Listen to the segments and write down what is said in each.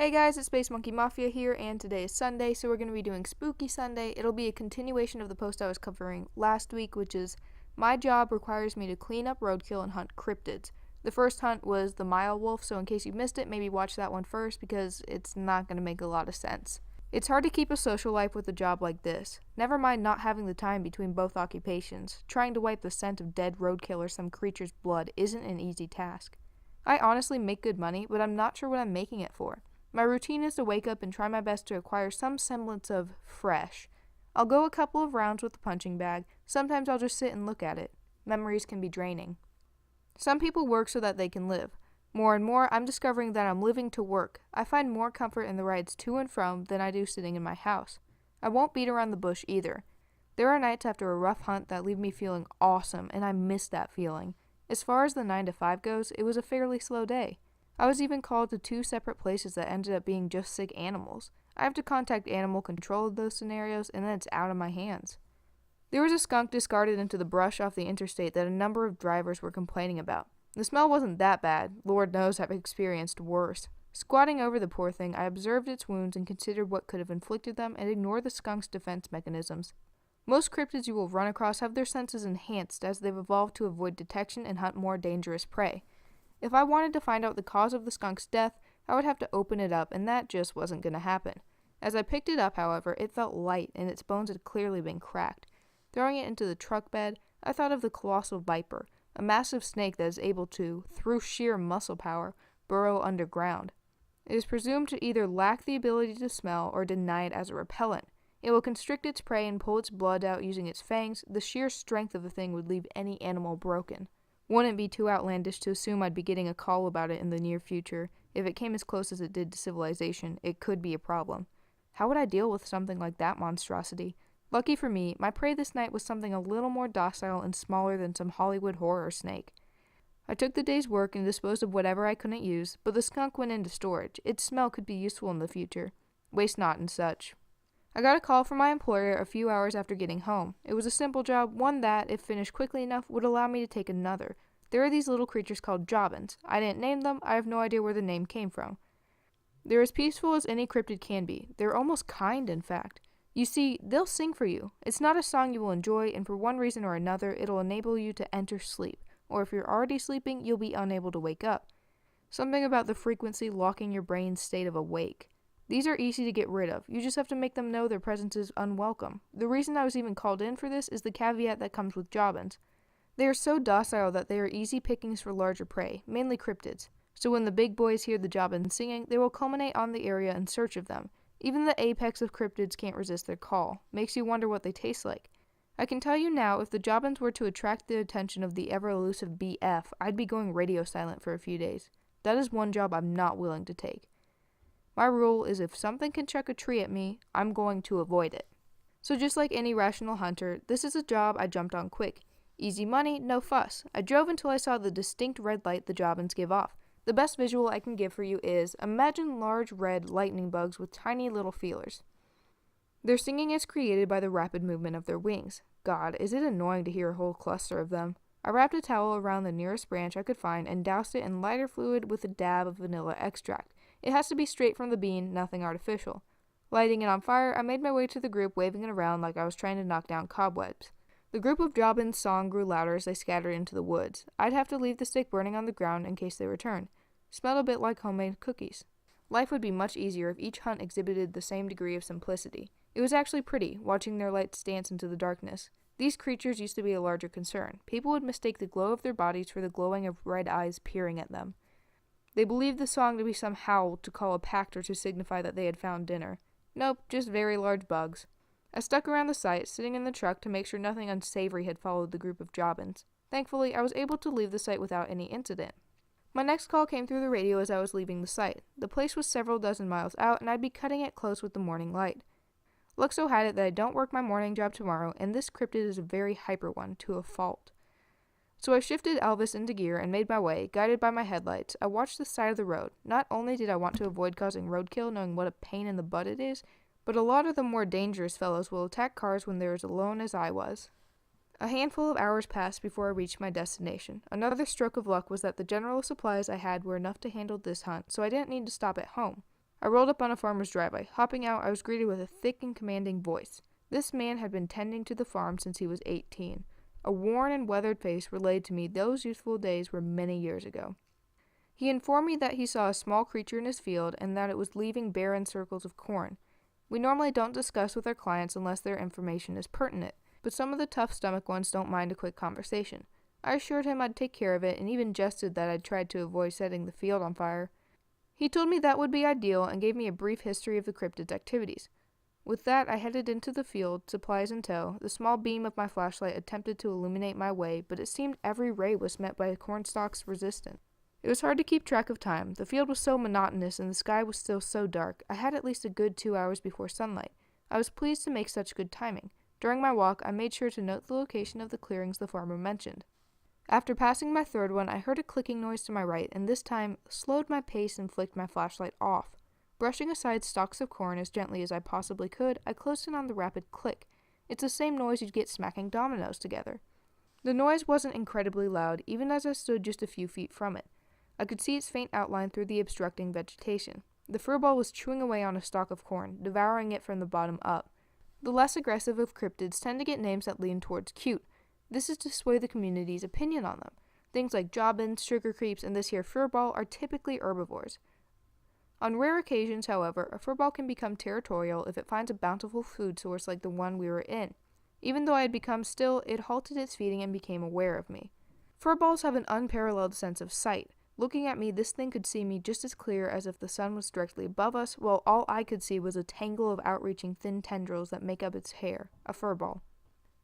Hey guys, it's Space Monkey Mafia here, and today is Sunday, so we're going to be doing Spooky Sunday. It'll be a continuation of the post I was covering last week, which is my job requires me to clean up roadkill and hunt cryptids. The first hunt was the Mile Wolf, so in case you missed it, maybe watch that one first because it's not going to make a lot of sense. It's hard to keep a social life with a job like this. Never mind not having the time between both occupations. Trying to wipe the scent of dead roadkill or some creature's blood isn't an easy task. I honestly make good money, but I'm not sure what I'm making it for. My routine is to wake up and try my best to acquire some semblance of fresh. I'll go a couple of rounds with the punching bag. Sometimes I'll just sit and look at it. Memories can be draining. Some people work so that they can live. More and more, I'm discovering that I'm living to work. I find more comfort in the rides to and from than I do sitting in my house. I won't beat around the bush either. There are nights after a rough hunt that leave me feeling awesome, and I miss that feeling. As far as the 9 to 5 goes, it was a fairly slow day. I was even called to 2 separate places that ended up being just sick animals. I have to contact animal control in those scenarios, and then it's out of my hands. There was a skunk discarded into the brush off the interstate that a number of drivers were complaining about. The smell wasn't that bad. Lord knows I've experienced worse. Squatting over the poor thing, I observed its wounds and considered what could have inflicted them and ignored the skunk's defense mechanisms. Most cryptids you will run across have their senses enhanced as they've evolved to avoid detection and hunt more dangerous prey. If I wanted to find out the cause of the skunk's death, I would have to open it up, and that just wasn't going to happen. As I picked it up, however, it felt light, and its bones had clearly been cracked. Throwing it into the truck bed, I thought of the colossal viper, a massive snake that is able to, through sheer muscle power, burrow underground. It is presumed to either lack the ability to smell or deny it as a repellent. It will constrict its prey and pull its blood out using its fangs. The sheer strength of the thing would leave any animal broken. Wouldn't be too outlandish to assume I'd be getting a call about it in the near future. If it came as close as it did to civilization, it could be a problem. How would I deal with something like that monstrosity? Lucky for me, my prey this night was something a little more docile and smaller than some Hollywood horror snake. I took the day's work and disposed of whatever I couldn't use, but the skunk went into storage. Its smell could be useful in the future. Waste not and such. I got a call from my employer a few hours after getting home. It was a simple job, one that, if finished quickly enough, would allow me to take another. There are these little creatures called jobbins. I didn't name them. I have no idea where the name came from. They're as peaceful as any cryptid can be. They're almost kind, in fact. You see, they'll sing for you. It's not a song you will enjoy, and for one reason or another, it'll enable you to enter sleep. Or if you're already sleeping, you'll be unable to wake up. Something about the frequency locking your brain's state of awake. These are easy to get rid of. You just have to make them know their presence is unwelcome. The reason I was even called in for this is the caveat that comes with jobbins. They are so docile that they are easy pickings for larger prey, mainly cryptids. So when the big boys hear the jobbins singing, they will culminate on the area in search of them. Even the apex of cryptids can't resist their call. Makes you wonder what they taste like. I can tell you now, if the jobbins were to attract the attention of the ever-elusive BF, I'd be going radio silent for a few days. That is one job I'm not willing to take. My rule is if something can chuck a tree at me, I'm going to avoid it. So just like any rational hunter, this is a job I jumped on quick. Easy money, no fuss. I drove until I saw the distinct red light the jobbins give off. The best visual I can give for you is, imagine large red lightning bugs with tiny little feelers. Their singing is created by the rapid movement of their wings. God, is it annoying to hear a whole cluster of them. I wrapped a towel around the nearest branch I could find and doused it in lighter fluid with a dab of vanilla extract. It has to be straight from the bean, nothing artificial. Lighting it on fire, I made my way to the group, waving it around like I was trying to knock down cobwebs. The group of jobbins' song grew louder as they scattered into the woods. I'd have to leave the stick burning on the ground in case they returned. Smelled a bit like homemade cookies. Life would be much easier if each hunt exhibited the same degree of simplicity. It was actually pretty, watching their lights dance into the darkness. These creatures used to be a larger concern. People would mistake the glow of their bodies for the glowing of red eyes peering at them. They believed the song to be some howl to call a pact or to signify that they had found dinner. Nope, just very large bugs. I stuck around the site, sitting in the truck to make sure nothing unsavory had followed the group of jobbins. Thankfully, I was able to leave the site without any incident. My next call came through the radio as I was leaving the site. The place was several dozen miles out, and I'd be cutting it close with the morning light. Luck so had it that I don't work my morning job tomorrow, and this cryptid is a very hyper one, to a fault. So I shifted Elvis into gear and made my way, guided by my headlights. I watched the side of the road. Not only did I want to avoid causing roadkill, knowing what a pain in the butt it is, but a lot of the more dangerous fellows will attack cars when they're as alone as I was. A handful of hours passed before I reached my destination. Another stroke of luck was that the general supplies I had were enough to handle this hunt, so I didn't need to stop at home. I rolled up on a farmer's driveway. Hopping out, I was greeted with a thick and commanding voice. This man had been tending to the farm since he was 18. A worn and weathered face relayed to me those youthful days were many years ago. He informed me that he saw a small creature in his field and that it was leaving barren circles of corn. We normally don't discuss with our clients unless their information is pertinent, but some of the tough-stomach ones don't mind a quick conversation. I assured him I'd take care of it and even jested that I'd tried to avoid setting the field on fire. He told me that would be ideal and gave me a brief history of the cryptid's activities. With that, I headed into the field, supplies in tow. The small beam of my flashlight attempted to illuminate my way, but it seemed every ray was met by cornstalks resistant. It was hard to keep track of time. The field was so monotonous and the sky was still so dark. I had at least a good 2 hours before sunlight. I was pleased to make such good timing. During my walk, I made sure to note the location of the clearings the farmer mentioned. After passing my third one, I heard a clicking noise to my right, and this time slowed my pace and flicked my flashlight off. Brushing aside stalks of corn as gently as I possibly could, I closed in on the rapid click. It's the same noise you'd get smacking dominoes together. The noise wasn't incredibly loud, even as I stood just a few feet from it. I could see its faint outline through the obstructing vegetation. The furball was chewing away on a stalk of corn, devouring it from the bottom up. The less aggressive of cryptids tend to get names that lean towards cute. This is to sway the community's opinion on them. Things like jobbins, sugar creeps, and this here furball are typically herbivores. On rare occasions, however, a furball can become territorial if it finds a bountiful food source like the one we were in. Even though I had become still, it halted its feeding and became aware of me. Furballs have an unparalleled sense of sight. Looking at me, this thing could see me just as clear as if the sun was directly above us, while all I could see was a tangle of outreaching thin tendrils that make up its hair, a furball.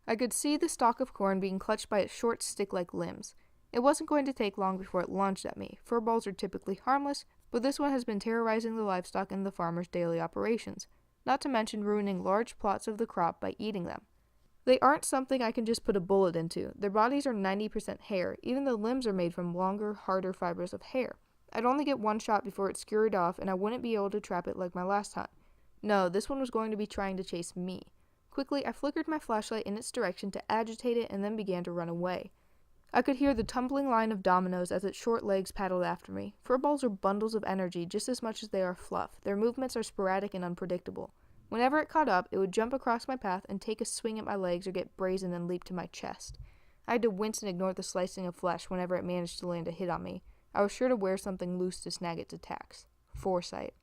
I could see the stalk of corn being clutched by its short stick-like limbs. It wasn't going to take long before it lunged at me. Furballs are typically harmless, but this one has been terrorizing the livestock in the farmer's daily operations, not to mention ruining large plots of the crop by eating them. They aren't something I can just put a bullet into. Their bodies are 90% hair. Even the limbs are made from longer, harder fibers of hair. I'd only get one shot before it scurried off, and I wouldn't be able to trap it like my last hunt. No, this one was going to be trying to chase me. Quickly, I flickered my flashlight in its direction to agitate it and then began to run away. I could hear the tumbling line of dominoes as its short legs paddled after me. Furballs are bundles of energy just as much as they are fluff. Their movements are sporadic and unpredictable. Whenever it caught up, it would jump across my path and take a swing at my legs or get brazen and leap to my chest. I had to wince and ignore the slicing of flesh whenever it managed to land a hit on me. I was sure to wear something loose to snag its attacks. Foresight.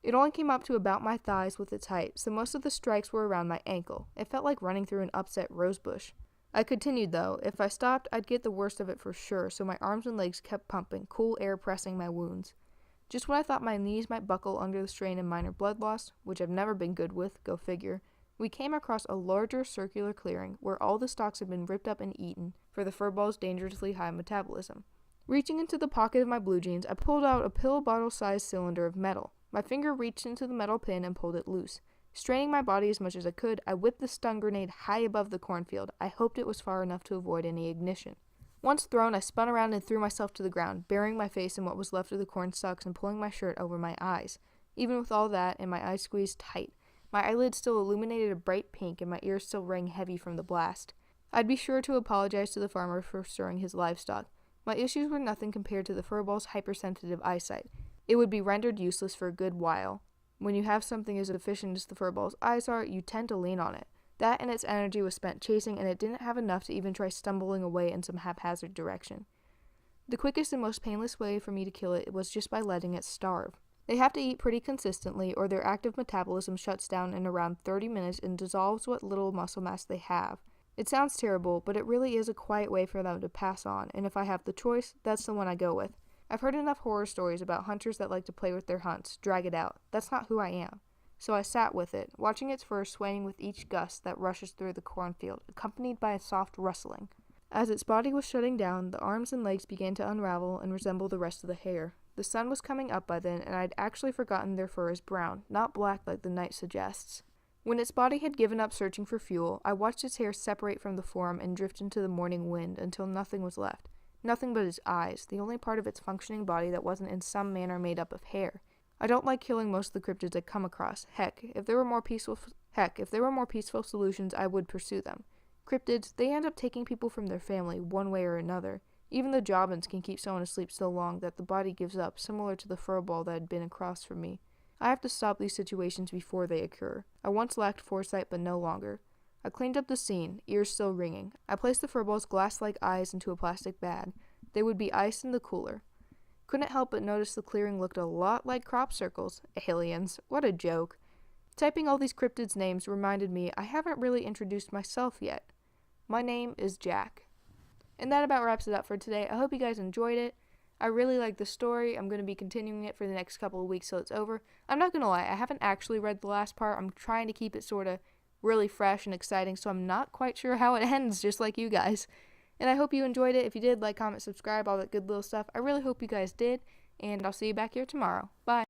It only came up to about my thighs with its height, so most of the strikes were around my ankle. It felt like running through an upset rosebush. I continued, though. If I stopped, I'd get the worst of it for sure, so my arms and legs kept pumping, cool air pressing my wounds. Just when I thought my knees might buckle under the strain and minor blood loss, which I've never been good with, go figure, we came across a larger circular clearing where all the stalks had been ripped up and eaten for the furball's dangerously high metabolism. Reaching into the pocket of my blue jeans, I pulled out a pill bottle-sized cylinder of metal. My finger reached into the metal pin and pulled it loose. Straining my body as much as I could, I whipped the stun grenade high above the cornfield. I hoped it was far enough to avoid any ignition. Once thrown, I spun around and threw myself to the ground, burying my face in what was left of the corn stalks and pulling my shirt over my eyes. Even with all that, and my eyes squeezed tight, my eyelids still illuminated a bright pink and my ears still rang heavy from the blast. I'd be sure to apologize to the farmer for stirring his livestock. My issues were nothing compared to the furball's hypersensitive eyesight. It would be rendered useless for a good while. When you have something as efficient as the furball's eyes are, you tend to lean on it. That and its energy was spent chasing, and it didn't have enough to even try stumbling away in some haphazard direction. The quickest and most painless way for me to kill it was just by letting it starve. They have to eat pretty consistently, or their active metabolism shuts down in around 30 minutes and dissolves what little muscle mass they have. It sounds terrible, but it really is a quiet way for them to pass on, and if I have the choice, that's the one I go with. I've heard enough horror stories about hunters that like to play with their hunts, drag it out. That's not who I am. So I sat with it, watching its fur swaying with each gust that rushes through the cornfield, accompanied by a soft rustling. As its body was shutting down, the arms and legs began to unravel and resemble the rest of the hair. The sun was coming up by then, and I'd actually forgotten their fur is brown, not black like the night suggests. When its body had given up searching for fuel, I watched its hair separate from the form and drift into the morning wind until nothing was left. Nothing but its eyes, the only part of its functioning body that wasn't in some manner made up of hair. I don't like killing most of the cryptids I come across. Heck, if there were more peaceful solutions, I would pursue them. Cryptids, they end up taking people from their family, one way or another. Even the jobbins can keep someone asleep so long that the body gives up, similar to the furball that had been across from me. I have to stop these situations before they occur. I once lacked foresight, but no longer. I cleaned up the scene, ears still ringing. I placed the furballs' glass-like eyes into a plastic bag. They would be iced in the cooler. Couldn't help but notice the clearing looked a lot like crop circles. Aliens. What a joke. Typing all these cryptids' names reminded me I haven't really introduced myself yet. My name is Jack. And that about wraps it up for today. I hope you guys enjoyed it. I really like the story. I'm going to be continuing it for the next couple of weeks till it's over. I'm not going to lie, I haven't actually read the last part. I'm trying to keep it sort of really fresh and exciting, so I'm not quite sure how it ends, just like you guys. And I hope you enjoyed it. If you did, like, comment, subscribe, all that good little stuff. I really hope you guys did, and I'll see you back here tomorrow. Bye.